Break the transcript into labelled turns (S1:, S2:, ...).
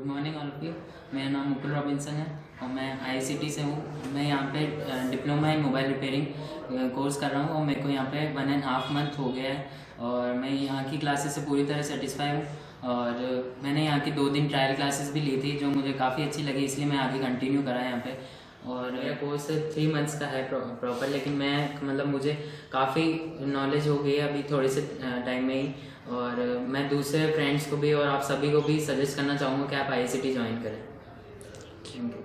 S1: Morning all of you. मेरा नाम Mukul Robinson है और मैं आईआईसीटी से हूँ। मैं यहाँ पे diploma in mobile repairing course कर रहा हूँ और मेरे को यहाँ पे 1.5 मंथ हो गया है और मैं यहाँ की क्लासेस से पूरी तरह सेटिस्फाई हूँ। और मैंने यहाँ की 2 दिन ट्रायल क्लासेस भी ली थी जो मुझे काफ़ी अच्छी लगी, इसलिए मैं आगे कंटिन्यू करा यहाँ पे। और मेरा कोर्स 3 मंथ्स का है प्रॉपर, लेकिन मैं मतलब मुझे काफ़ी नॉलेज हो गई है अभी थोड़े से टाइम में ही। और मैं दूसरे फ्रेंड्स को भी और आप सभी को भी सजेस्ट करना चाहूँगा कि आप आईआईसीटी ज्वाइन करें। Thank you.